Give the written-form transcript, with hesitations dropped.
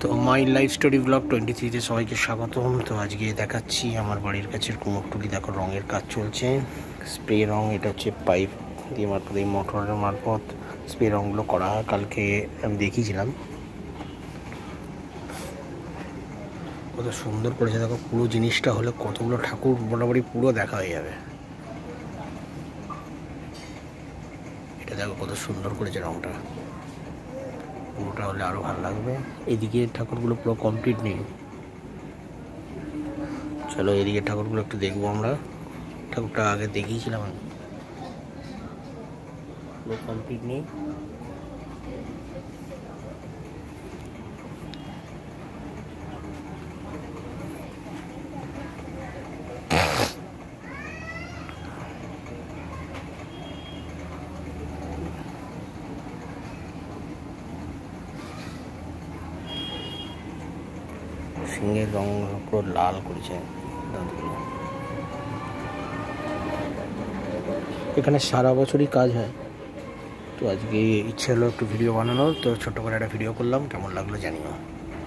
তো my life story blog 23-তে সবাইকে স্বাগতম। তো আজকে দেখাচ্ছি আমার বাড়ির কাছের কুমোরটুলি। দেখো রঙের কাজ চলছে, স্প্রে রং। এটা হচ্ছে পাইপ দিয়ে মারফত, এই মোটরের মারফত স্প্রে রঙগুলো করা হয়। কালকে আমি দেখিয়েছিলাম, কত সুন্দর করেছে। দেখো পুরো জিনিসটা হলে কতগুলো ঠাকুর মোটামুটি পুরো দেখা হয়ে যাবে। এটা দেখো কত সুন্দর করেছে রঙটা, পুরোটা হলে আরও ভালো লাগবে। এদিকে ঠাকুরগুলো পুরো কমপ্লিট নেই। চলো এদিকে ঠাকুরগুলো একটু দেখবো আমরা। ঠাকুরটা আগে দেখিয়েছিলাম আমি, পুরো কমপ্লিট নেই। সিংহের রং পুরো লাল করেছে দাঁতগুলো। এখানে সারা বছরই কাজ হয়। তো আজকে ইচ্ছে হলো একটু ভিডিও বানানোর, তো ছোট্ট করে একটা ভিডিও করলাম। কেমন লাগলো জানিও।